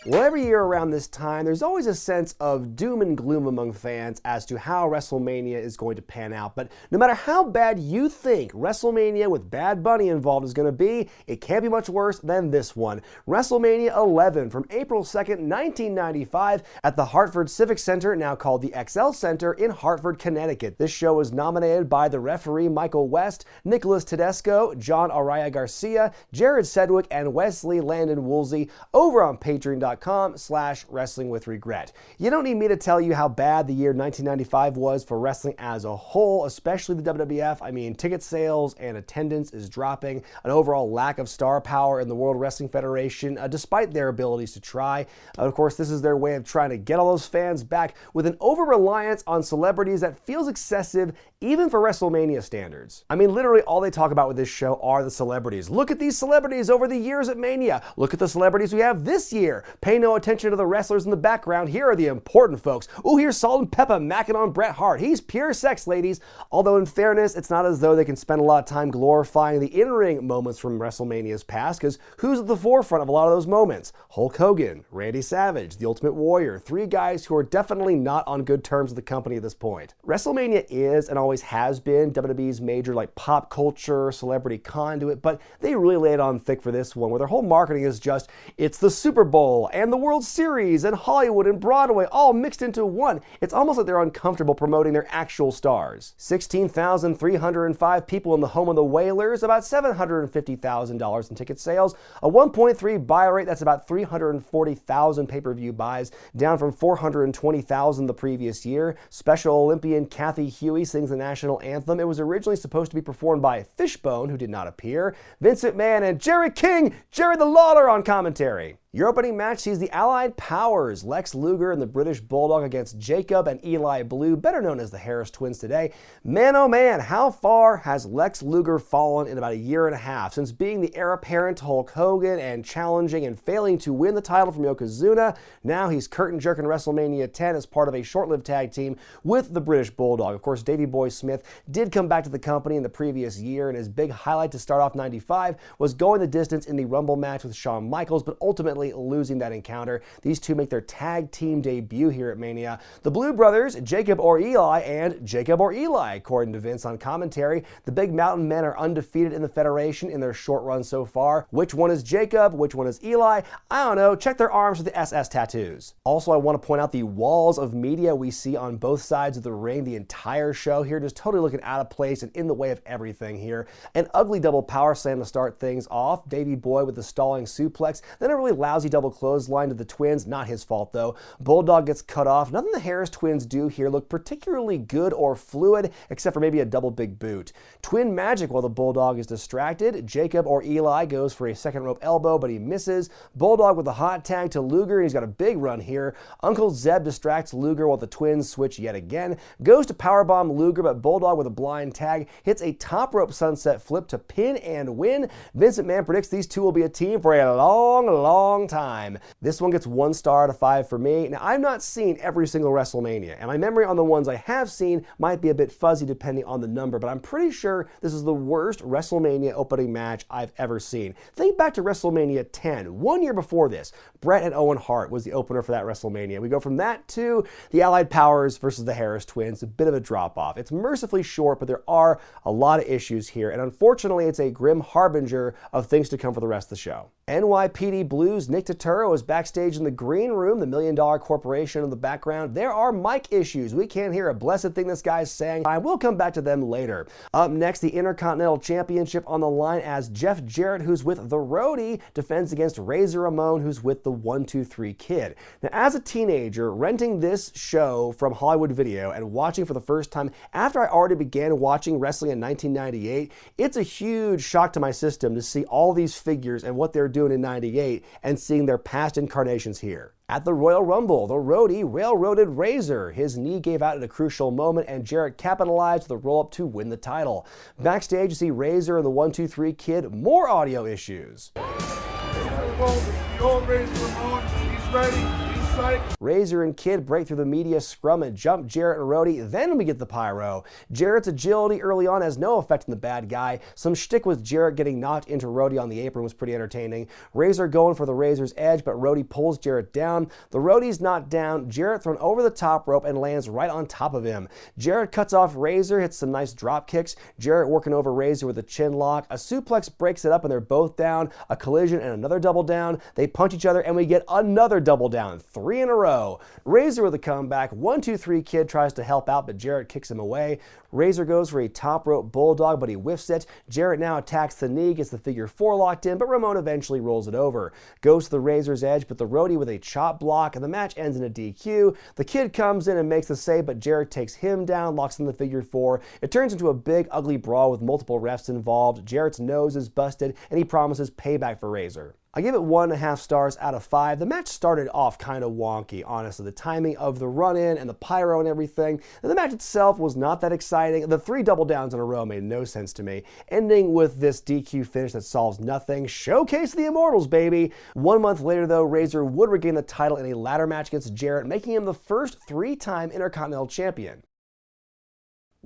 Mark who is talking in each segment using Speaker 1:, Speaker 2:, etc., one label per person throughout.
Speaker 1: Well, every year around this time, there's always a sense of doom and gloom among fans as to how WrestleMania is going to pan out. But no matter how bad you think WrestleMania with Bad Bunny involved is going to be, it can't be much worse than this one. WrestleMania 11 from April 2nd, 1995 at the Hartford Civic Center, now called the XL Center in Hartford, Connecticut. This show was nominated by the referee Michael West, Nicholas Tedesco, John Araya Garcia, Jared Sedgwick, and Wesley Landon Woolsey over on patreon.com/wrestlingwithregret. You don't need me to tell you how bad the year 1995 was for wrestling as a whole, especially the WWF. I mean, ticket sales and attendance is dropping, an overall lack of star power in the World Wrestling Federation, despite their abilities to try. Of course, this is their way of trying to get all those fans back with an over-reliance on celebrities that feels excessive even for WrestleMania standards. I mean, literally all they talk about with this show are the celebrities. Look at these celebrities over the years at Mania. Look at the celebrities we have this year. Pay no attention to the wrestlers in the background. Here are the important folks. Ooh, here's Salt and Peppa macking on Bret Hart. He's pure sex, ladies. Although in fairness, it's not as though they can spend a lot of time glorifying the in-ring moments from WrestleMania's past, because who's at the forefront of a lot of those moments? Hulk Hogan, Randy Savage, The Ultimate Warrior, three guys who are definitely not on good terms with the company at this point. WrestleMania is, and always has been, WWE's major pop culture, celebrity conduit, but they really lay it on thick for this one, where their whole marketing is just, it's the Super Bowl and the World Series and Hollywood and Broadway all mixed into one. It's almost like they're uncomfortable promoting their actual stars. 16,305 people in the home of the Whalers, about $750,000 in ticket sales, a 1.3 buy rate, that's about 340,000 pay-per-view buys, down from 420,000 the previous year. Special Olympian Kathy Huey sings the national anthem. It was originally supposed to be performed by Fishbone, who did not appear, Vince McMahon, and Jerry King, Jerry the Lawler on commentary. Your opening match sees the Allied Powers, Lex Luger and the British Bulldog against Jacob and Eli Blue, better known as the Harris Twins today. Man, oh man, how far has Lex Luger fallen in about a year and a half since being the heir apparent to Hulk Hogan and challenging and failing to win the title from Yokozuna? Now he's curtain jerking WrestleMania 10 as part of a short-lived tag team with the British Bulldog. Of course, Davey Boy Smith did come back to the company in the previous year, and his big highlight to start off 95 was going the distance in the Rumble match with Shawn Michaels, but ultimately losing that encounter. These two make their tag team debut here at Mania. The Blue Brothers, Jacob or Eli, and Jacob or Eli, according to Vince on commentary. The Big Mountain Men are undefeated in the Federation in their short run so far. Which one is Jacob? Which one is Eli? I don't know. Check their arms for the SS tattoos. Also, I want to point out the walls of media we see on both sides of the ring the entire show here, just totally looking out of place and in the way of everything here. An ugly double power slam to start things off. Davey Boy with the stalling suplex, then a really lousy double clothesline to the Twins, not his fault though. Bulldog gets cut off. Nothing the Harris Twins do here look particularly good or fluid, except for maybe a double big boot. Twin magic while the Bulldog is distracted. Jacob or Eli goes for a second rope elbow, but he misses. Bulldog with a hot tag to Luger, and he's got a big run here. Uncle Zeb distracts Luger while the Twins switch yet again. Goes to powerbomb Luger, but Bulldog with a blind tag hits a top rope sunset flip to pin and win. Vince McMahon predicts these two will be a team for a long, long time. This one gets 1 star out of 5 for me. Now, I've not seen every single WrestleMania, and my memory on the ones I have seen might be a bit fuzzy depending on the number, but I'm pretty sure this is the worst WrestleMania opening match I've ever seen. Think back to WrestleMania 10, 1 year before this. Bret and Owen Hart was the opener for that WrestleMania. We go from that to the Allied Powers versus the Harris Twins, a bit of a drop-off. It's mercifully short, but there are a lot of issues here, and unfortunately, it's a grim harbinger of things to come for the rest of the show. NYPD Blues Nick Turturro is backstage in the green room, the $1 Million Corporation in the background. There are mic issues. We can't hear a blessed thing this guy's saying. I will come back to them later. Up next, the Intercontinental Championship on the line as Jeff Jarrett, who's with the Roadie, defends against Razor Ramon, who's with the 1-2-3 Kid. Now, as a teenager, renting this show from Hollywood Video and watching for the first time after I already began watching wrestling in 1998, it's a huge shock to my system to see all these figures and what they're doing in 98 and seeing their past incarnations here. At the Royal Rumble, the Roadie railroaded Razor. His knee gave out at a crucial moment, and Jarrett capitalized with a roll-up to win the title. Backstage, you see Razor and the 1-2-3 Kid. More audio issues.
Speaker 2: The old Razor Ramon, he's ready. He's
Speaker 1: Razor and Kid break through the media scrum and jump Jarrett and Rhodey, then we get the pyro. Jarrett's agility early on has no effect on the bad guy. Some shtick with Jarrett getting knocked into Rhodey on the apron was pretty entertaining. Razor going for the Razor's edge, but Rhodey pulls Jarrett down. The Rhodey's knocked down, Jarrett thrown over the top rope and lands right on top of him. Jarrett cuts off Razor, hits some nice drop kicks. Jarrett working over Razor with a chin lock. A suplex breaks it up and they're both down. A collision and another double down. They punch each other and we get another double down. 3 in a row. Razor with a comeback. 1, 2, 3 Kid tries to help out, but Jarrett kicks him away. Razor goes for a top rope bulldog, but he whiffs it. Jarrett now attacks the knee, gets the figure 4 locked in, but Ramon eventually rolls it over. Goes to the Razor's edge, but the Rhodey with a chop block, and the match ends in a DQ. The Kid comes in and makes the save, but Jarrett takes him down, locks in the figure 4. It turns into a big, ugly brawl with multiple refs involved. Jarrett's nose is busted, and he promises payback for Razor. I give it 1.5 stars out of 5. The match started off kind of wonky, honestly. The timing of the run-in and the pyro and everything. And the match itself was not that exciting. The 3 double downs in a row made no sense to me. Ending with this DQ finish that solves nothing. Showcase the Immortals, baby. 1 month later, though, Razor would regain the title in a ladder match against Jarrett, making him the first 3-time Intercontinental Champion.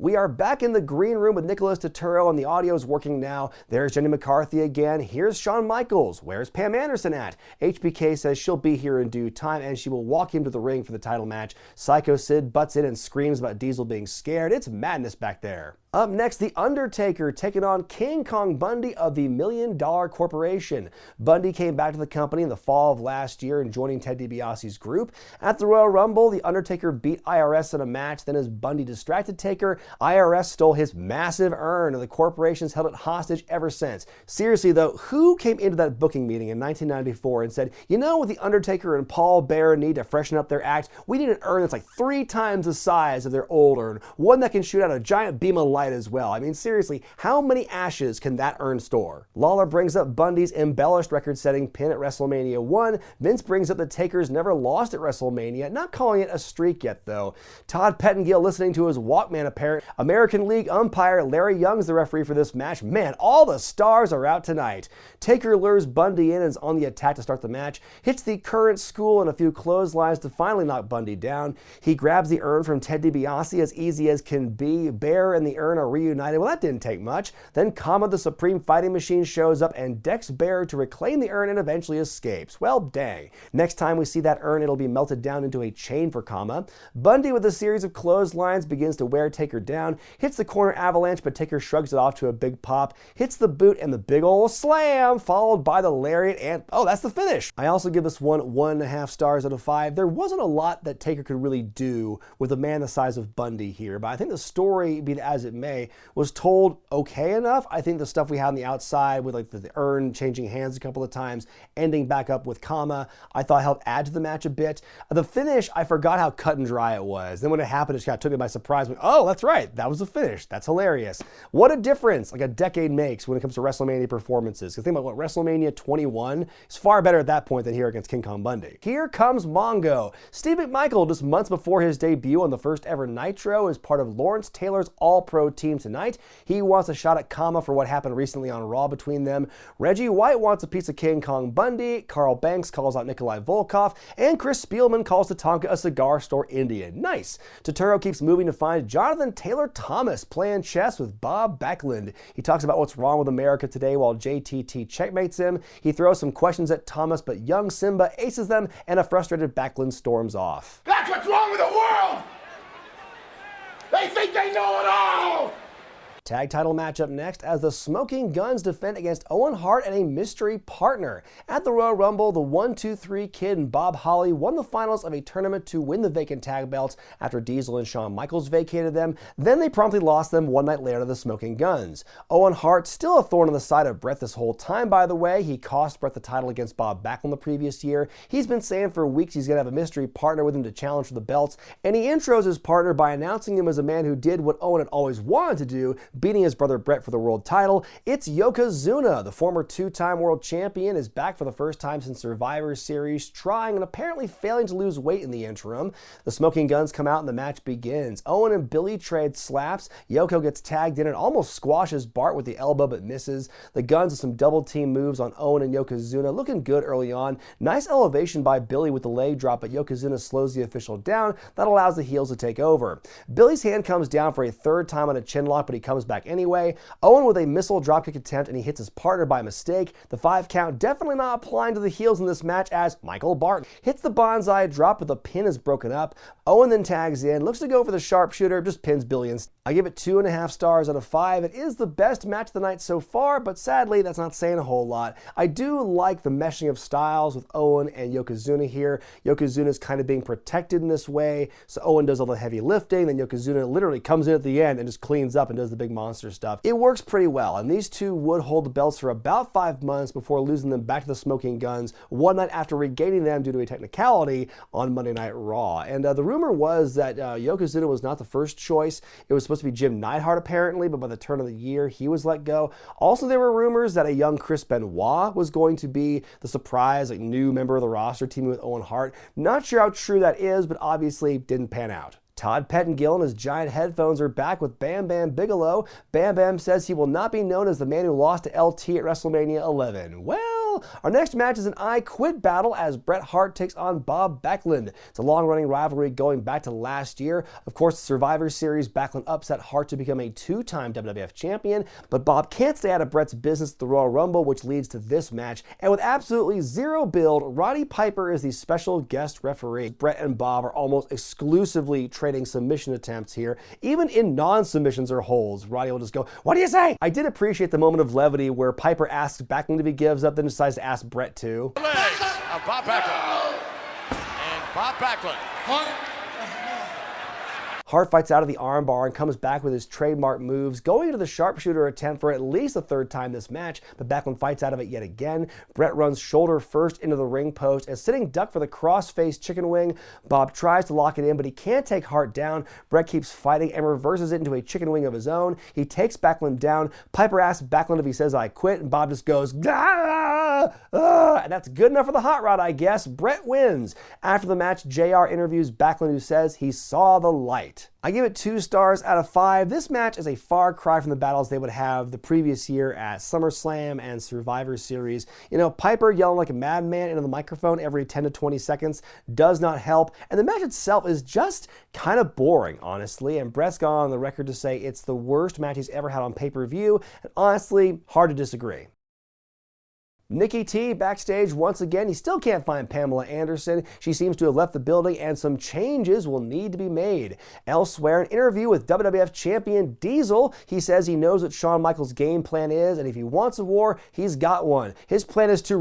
Speaker 1: We are back in the green room with Nicholas Turturro, and the audio is working now. There's Jenny McCarthy again. Here's Shawn Michaels. Where's Pam Anderson at? HBK says she'll be here in due time, and she will walk him to the ring for the title match. Psycho Sid butts in and screams about Diesel being scared. It's madness back there. Up next, The Undertaker taking on King Kong Bundy of the $1 Million Corporation. Bundy came back to the company in the fall of last year and joining Ted DiBiase's group. At the Royal Rumble, The Undertaker beat IRS in a match. Then as Bundy distracted Taker, IRS stole his massive urn, and the corporation's held it hostage ever since. Seriously though, who came into that booking meeting in 1994 and said, you know what The Undertaker and Paul Bearer need to freshen up their act? We need an urn that's like 3 times the size of their old urn. One that can shoot out a giant beam of light as well. I mean, seriously, how many ashes can that urn store? Lawler brings up Bundy's embellished record-setting pin at WrestleMania 1. Vince brings up the Taker's never lost at WrestleMania, not calling it a streak yet though. Todd Pettengill listening to his Walkman apparent. American League umpire Larry Young's the referee for this match. Man, all the stars are out tonight. Taker lures Bundy in and is on the attack to start the match. Hits the current school and a few clotheslines to finally knock Bundy down. He grabs the urn from Ted DiBiase as easy as can be. Bear and the urn are reunited. Well, that didn't take much. Then Kama the Supreme Fighting Machine shows up and decks Bear to reclaim the urn and eventually escapes. Well, dang. Next time we see that urn, it'll be melted down into a chain for Kama. Bundy with a series of clotheslines begins to wear Taker down, hits the corner avalanche, but Taker shrugs it off to a big pop, hits the boot and the big ol' slam, followed by the lariat, and oh, that's the finish. I also give this one 1.5 stars out of 5. There wasn't a lot that Taker could really do with a man the size of Bundy here, but I think the story, be it as it may, was told okay enough. I think the stuff we had on the outside with like the urn changing hands a couple of times, ending back up with Kama, I thought helped add to the match a bit. The finish, I forgot how cut and dry it was. Then when it happened, it just kind of took me by surprise. Went, oh, that's right, that was the finish. That's hilarious. What a difference like a decade makes when it comes to WrestleMania performances. Because think about what WrestleMania 21 is far better at that point than here against King Kong Bundy. Here comes Mongo. Steve McMichael, just months before his debut on the first ever Nitro, is part of Lawrence Taylor's All-Pro team tonight. He wants a shot at Kama for what happened recently on Raw between them. Reggie White wants a piece of King Kong Bundy. Carl Banks calls out Nikolai Volkov. And Chris Spielman calls Tatanka a cigar store Indian. Nice. Turturro keeps moving to find Jonathan Taylor Thomas playing chess with Bob Backlund. He talks about what's wrong with America today while JTT checkmates him. He throws some questions at Thomas, but young Simba aces them, and a frustrated Backlund storms off.
Speaker 2: That's what's wrong with the world! They think they know it all!
Speaker 1: Tag title matchup next as the Smoking Guns defend against Owen Hart and a mystery partner. At the Royal Rumble, the 1, 2, 3 Kid and Bob Holly won the finals of a tournament to win the vacant tag belts after Diesel and Shawn Michaels vacated them. Then they promptly lost them one night later to the Smoking Guns. Owen Hart, still a thorn in the side of Bret this whole time, by the way. He cost Bret the title against Bob Backlund the previous year. He's been saying for weeks he's going to have a mystery partner with him to challenge for the belts, and he intros his partner by announcing him as a man who did what Owen had always wanted to do, beating his brother Bret for the world title. It's Yokozuna, the former two-time world champion, is back for the first time since Survivor Series, trying and apparently failing to lose weight in the interim. The smoking guns come out and the match begins. Owen and Billy trade slaps. Yoko gets tagged in and almost squashes Bart with the elbow but misses. The guns with some double team moves on Owen and Yokozuna, looking good early on. Nice elevation by Billy with the leg drop, but Yokozuna slows the official down. That allows the heels to take over. Billy's hand comes down for a third time on a chin lock, but he comes back anyway. Owen with a missile dropkick attempt, and he hits his partner by mistake. The 5 count definitely not applying to the heels in this match, as Michael Bart hits the bonsai drop, but the pin is broken up. Owen then tags in, looks to go for the sharpshooter, just pins Billy instead. I give it 2.5 stars out of 5. It is the best match of the night so far, but sadly that's not saying a whole lot. I do like the meshing of styles with Owen and Yokozuna here. Yokozuna's kind of being protected in this way, so Owen does all the heavy lifting, then Yokozuna literally comes in at the end and just cleans up and does the big monster stuff. It works pretty well, and these two would hold the belts for about 5 months before losing them back to the Smoking Guns one night after regaining them due to a technicality on Monday Night Raw. And the rumor was that Yokozuna was not the first choice. It was supposed to be Jim Neidhart apparently, but by the turn of the year, he was let go. Also, there were rumors that a young Chris Benoit was going to be the surprise, new member of the roster, teaming with Owen Hart. Not sure how true that is, but obviously didn't pan out. Todd Pettengill and his giant headphones are back with Bam Bam Bigelow. Bam Bam says he will not be known as the man who lost to LT at WrestleMania 11. Well, our next match is an I Quit battle as Bret Hart takes on Bob Backlund. It's a long-running rivalry going back to last year. Of course, the Survivor Series, Backlund upset Hart to become a 2-time WWF champion, but Bob can't stay out of Bret's business at the Royal Rumble, which leads to this match. And with absolutely zero build, Roddy Piper is the special guest referee. Bret and Bob are almost exclusively trading submission attempts here. Even in non-submissions or holds, Roddy will just go, "What do you say?" I did appreciate the moment of levity where Piper asks Backlund if he gives up, then decides to ask Bret too.
Speaker 2: Legs of Bob Backlund. And Bob Backlund.
Speaker 1: Hart fights out of the armbar and comes back with his trademark moves, going into the sharpshooter attempt for at least the 3rd time this match, but Backlund fights out of it yet again. Bret runs shoulder first into the ring post as sitting duck for the cross-face chicken wing. Bob tries to lock it in, but he can't take Hart down. Bret keeps fighting and reverses it into a chicken wing of his own. He takes Backlund down. Piper asks Backlund if he says "I quit," and Bob just goes, "Ah, ah," and that's good enough for the hot rod, I guess. Bret wins. After the match, JR interviews Backlund, who says he saw the light. I give it 2 stars out of 5. This match is a far cry from the battles they would have the previous year at SummerSlam and Survivor Series. Piper yelling like a madman into the microphone every 10 to 20 seconds does not help, and the match itself is just kind of boring, honestly, and Bret's gone on the record to say it's the worst match he's ever had on pay-per-view, and honestly, hard to disagree. Nikki T backstage once again. He still can't find Pamela Anderson. She seems to have left the building and some changes will need to be made. Elsewhere, an interview with WWF champion Diesel. He says he knows what Shawn Michaels' game plan is, and if he wants a war, he's got one. His plan is to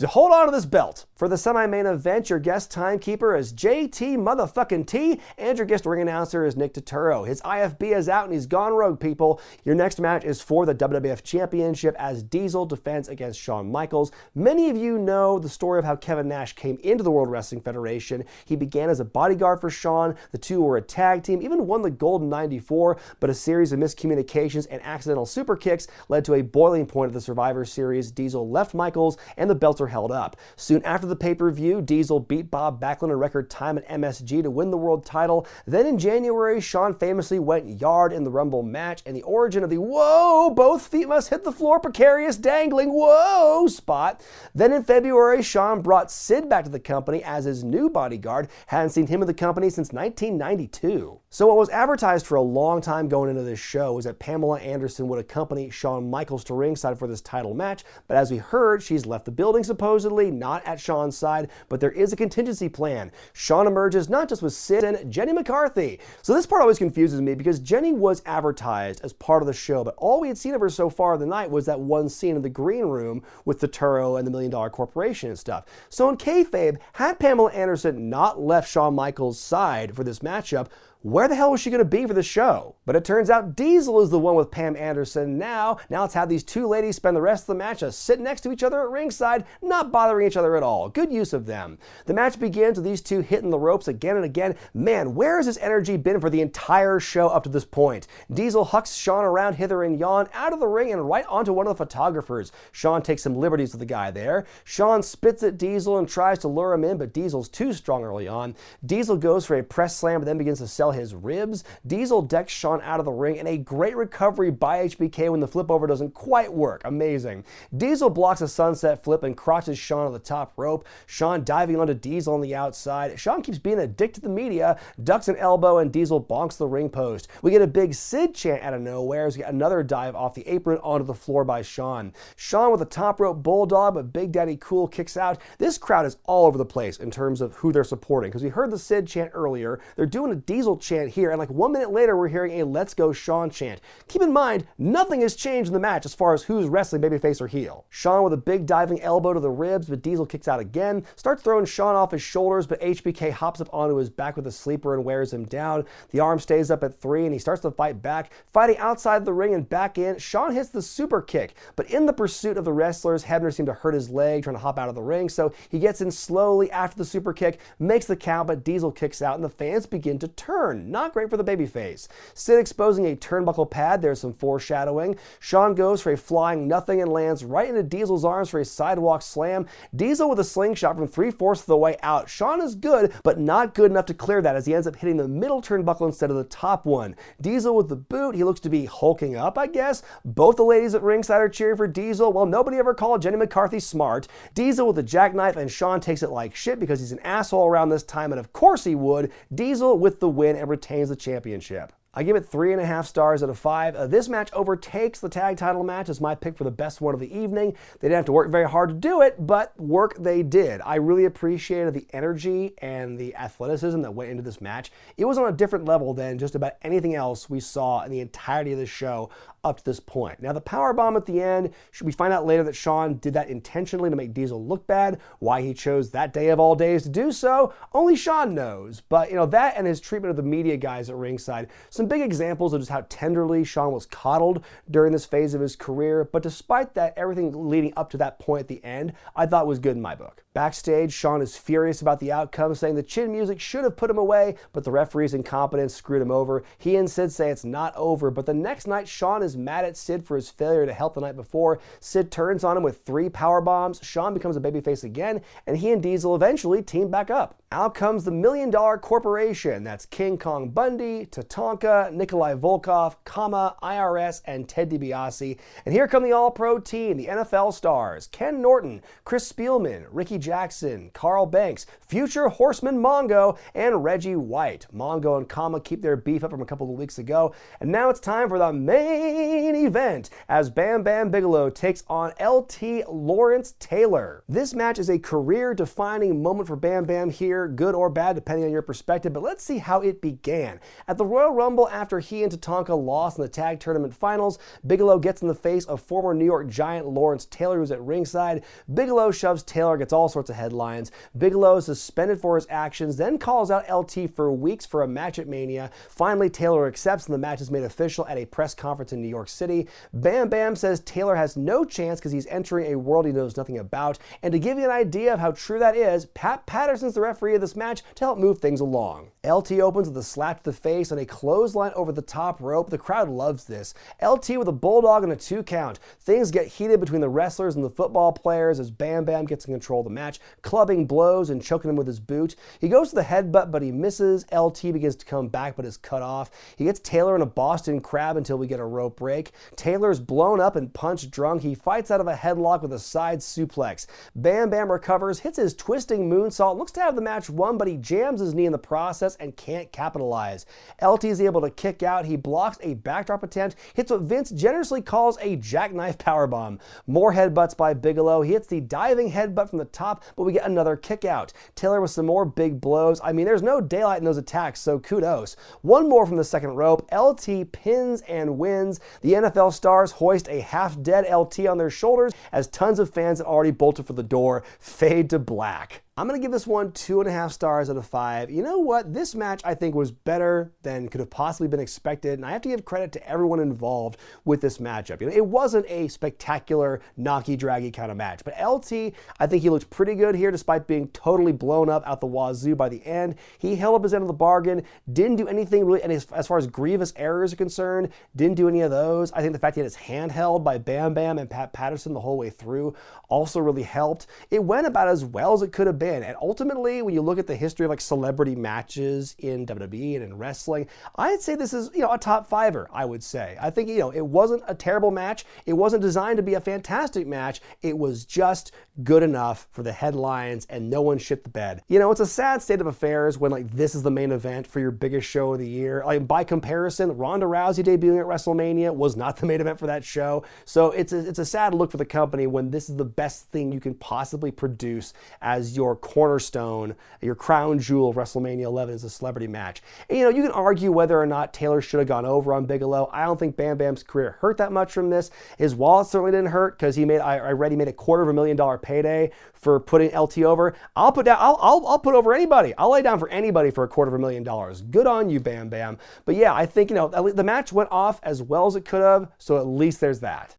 Speaker 1: hold on to this belt. For the semi-main event, your guest timekeeper is JT motherfucking T, and your guest ring announcer is Nick Turturro. His IFB is out and he's gone rogue, people. Your next match is for the WWF Championship as Diesel defends against Shawn Michaels. Many of you know the story of how Kevin Nash came into the World Wrestling Federation. He began as a bodyguard for Shawn. The two were a tag team, even won the gold in '94, but a series of miscommunications and accidental super kicks led to a boiling point of the Survivor Series. Diesel left Michaels and the belts are held up. Soon after the pay-per-view, Diesel beat Bob Backlund a record time at MSG to win the world title. Then in January, Shawn famously went yard in the Rumble match, and the origin of the "whoa, both feet must hit the floor, precarious dangling, whoa" spot. Then in February, Shawn brought Sid back to the company as his new bodyguard. Hadn't seen him in the company since 1992. So what was advertised for a long time going into this show was that Pamela Anderson would accompany Shawn Michaels to ringside for this title match, but as we heard, she's left the building supposedly, not at Shawn's side, but there is a contingency plan. Shawn emerges not just with Sid and Jenny McCarthy. So this part always confuses me because Jenny was advertised as part of the show, but all we had seen of her so far in the night was that one scene in the green room with the Turturro and the $1 Million Corporation and stuff. So in kayfabe, had Pamela Anderson not left Shawn Michaels' side for this matchup, where the hell was she going to be for the show? But it turns out Diesel is the one with Pam Anderson now. Now let's have these two ladies spend the rest of the match just sitting next to each other at ringside, not bothering each other at all. Good use of them. The match begins with these two hitting the ropes again and again. Man, where has this energy been for the entire show up to this point? Diesel hucks Shawn around hither and yon, out of the ring and right onto one of the photographers. Shawn takes some liberties with the guy there. Shawn spits at Diesel and tries to lure him in, but Diesel's too strong early on. Diesel goes for a press slam, but then begins to sell his ribs. Diesel decks Shawn out of the ring, and a great recovery by HBK when the flip over doesn't quite work. Amazing. Diesel blocks a sunset flip and crotches Shawn on the top rope. Shawn diving onto Diesel on the outside. Shawn keeps being a dick to the media, ducks an elbow, and Diesel bonks the ring post. We get a big Sid chant out of nowhere as we get another dive off the apron onto the floor by Shawn. Shawn with a top rope bulldog, but Big Daddy Cool kicks out. This crowd is all over the place in terms of who they're supporting, because we heard the Sid chant earlier. They're doing a Diesel chant here, and like 1 minute later we're hearing a Let's Go Shawn chant. Keep in mind, nothing has changed in the match as far as who's wrestling babyface or heel. Shawn with a big diving elbow to the ribs, but Diesel kicks out again, starts throwing Shawn off his shoulders, but HBK hops up onto his back with a sleeper and wears him down. The arm stays up at 3 and he starts to fight back, fighting outside the ring and back in. Shawn hits the super kick, but in the pursuit of the wrestlers, Hebner seemed to hurt his leg trying to hop out of the ring, so he gets in slowly after the super kick, makes the count, but Diesel kicks out and the fans begin to turn. Not great for the babyface. Sid exposing a turnbuckle pad, there's some foreshadowing. Shawn goes for a flying nothing and lands right into Diesel's arms for a sidewalk slam. Diesel with a slingshot from 3/4 of the way out. Shawn is good, but not good enough to clear that as he ends up hitting the middle turnbuckle instead of the top one. Diesel with the boot, he looks to be hulking up, I guess. Both the ladies at ringside are cheering for Diesel. Well, nobody ever called Jenny McCarthy smart. Diesel with the jackknife, and Shawn takes it like shit because he's an asshole around this time, and of course he would. Diesel with the win and retains the championship. I give it 3.5 stars out of 5. This match overtakes the tag title match as my pick for the best one of the evening. They didn't have to work very hard to do it, but work they did. I really appreciated the energy and the athleticism that went into this match. It was on a different level than just about anything else we saw in the entirety of the show up to this point. Now the powerbomb at the end, we find out later that Shawn did that intentionally to make Diesel look bad. Why he chose that day of all days to do so, only Shawn knows. But that and his treatment of the media guys at ringside, some big examples of just how tenderly Shawn was coddled during this phase of his career. But despite that, everything leading up to that point at the end, I thought was good in my book. Backstage, Shawn is furious about the outcome, saying the chin music should have put him away, but the referee's incompetence screwed him over. He and Sid say it's not over, but the next night, Shawn is mad at Sid for his failure to help the night before. Sid turns on him with 3 power bombs. Shawn becomes a babyface again, and he and Diesel eventually team back up. Out comes the $1 Million Corporation. That's King Kong Bundy, Tatanka, Nikolai Volkov, Kama, IRS, and Ted DiBiase. And here come the All-Pro team, the NFL stars: Ken Norton, Chris Spielman, Ricky Jackson, Carl Banks, future Horseman Mongo, and Reggie White. Mongo and Kama keep their beef up from a couple of weeks ago, and now it's time for the main event as Bam Bam Bigelow takes on LT Lawrence Taylor. This match is a career-defining moment for Bam Bam here, good or bad depending on your perspective, but let's see how it began. At the Royal Rumble, after he and Tatanka lost in the tag tournament finals, Bigelow gets in the face of former New York Giant Lawrence Taylor, who's at ringside. Bigelow shoves Taylor, gets all sorts of headlines. Bigelow is suspended for his actions, then calls out LT for weeks for a match at Mania. Finally, Taylor accepts and the match is made official at a press conference in New York City. Bam Bam says Taylor has no chance because he's entering a world he knows nothing about. And to give you an idea of how true that is, Pat Patterson's the referee of this match to help move things along. LT opens with a slap to the face and a clothesline over the top rope. The crowd loves this. LT with a bulldog and a 2 count. Things get heated between the wrestlers and the football players as Bam Bam gets in control of the match, clubbing blows and choking him with his boot. He goes to the headbutt, but he misses. LT begins to come back, but is cut off. He gets Taylor in a Boston Crab until we get a rope break. Taylor's blown up and punch drunk. He fights out of a headlock with a side suplex. Bam Bam recovers, hits his twisting moonsault, looks to have the match won, but he jams his knee in the process and can't capitalize. LT is able to kick out. He blocks a backdrop attempt, hits what Vince generously calls a jackknife powerbomb. More headbutts by Bigelow. He hits the diving headbutt from the top, but we get another kick out. Taylor with some more big blows. I mean, there's no daylight in those attacks, so kudos. One more from the second rope. LT pins and wins. The NFL stars hoist a half-dead LT on their shoulders as tons of fans that already bolted for the door fade to black. I'm going to give this one 2.5 stars out of 5. You know what? This match I think was better than could have possibly been expected, and I have to give credit to everyone involved with this matchup. You know, it wasn't a spectacular, knocky-draggy kind of match, but LT, I think he looked pretty good here despite being totally blown up out the wazoo by the end. He held up his end of the bargain, didn't do anything really, and as far as grievous errors are concerned, didn't do any of those. I think the fact he had his hand held by Bam Bam and Pat Patterson the whole way through also really helped. It went about as well as it could have been. And ultimately, when you look at the history of like celebrity matches in WWE and in wrestling, I'd say this is, a top fiver, I would say. I think, it wasn't a terrible match. It wasn't designed to be a fantastic match. It was just good enough for the headlines and no one shit the bed. It's a sad state of affairs when like this is the main event for your biggest show of the year. Like, by comparison, Ronda Rousey debuting at WrestleMania was not the main event for that show. So it's a sad look for the company when this is the best thing you can possibly produce as your cornerstone, your crown jewel of WrestleMania 11 is a celebrity match. And, you can argue whether or not Taylor should have gone over on Bigelow. I don't think Bam Bam's career hurt that much from this. His wallet certainly didn't hurt because I read he made a $250,000 payday for putting LT over. I'll put over anybody. I'll lay down for anybody for $250,000. Good on you, Bam Bam. But yeah, I think, the match went off as well as it could have, so at least there's that.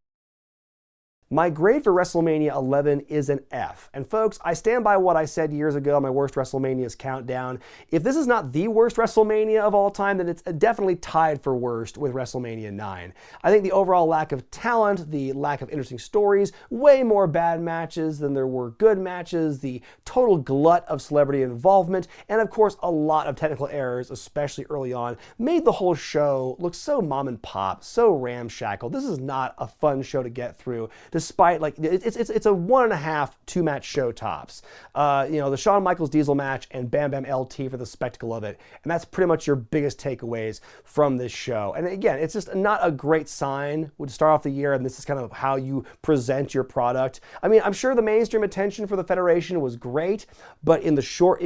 Speaker 1: My grade for WrestleMania 11 is an F. And folks, I stand by what I said years ago on my worst WrestleManias countdown. If this is not the worst WrestleMania of all time, then it's definitely tied for worst with WrestleMania 9. I think the overall lack of talent, the lack of interesting stories, way more bad matches than there were good matches, the total glut of celebrity involvement, and of course a lot of technical errors, especially early on, made the whole show look so mom and pop, so ramshackle. This is not a fun show to get through, despite like it's a 1.5 2-match show tops. The Shawn Michaels Diesel match and Bam Bam LT for the spectacle of it, and that's pretty much your biggest takeaways from this show. And again, it's just not a great sign to start off the year, and this is kind of how you present your product. I mean, I'm sure the mainstream attention for the Federation was great, but in the short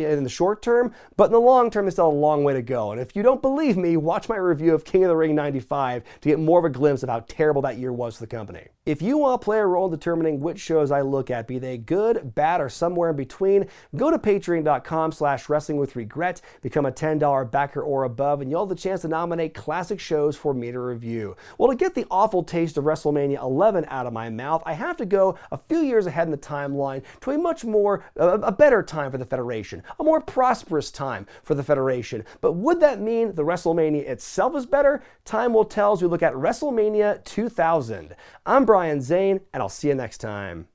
Speaker 1: term, but in the long term, there's still a long way to go. And if you don't believe me, watch my review of King of the Ring 95 to get more of a glimpse of how terrible that year was for the company. If you want to play a role in determining which shows I look at, be they good, bad, or somewhere in between, go to patreon.com/wrestlingwithregret, become a $10 backer or above, and you'll have the chance to nominate classic shows for me to review. Well, to get the awful taste of WrestleMania 11 out of my mouth, I have to go a few years ahead in the timeline to a much more, a better time for the Federation, a more prosperous time for the Federation. But would that mean the WrestleMania itself is better? Time will tell as we look at WrestleMania 2000. I'm Brian Zane, and I'll see you next time.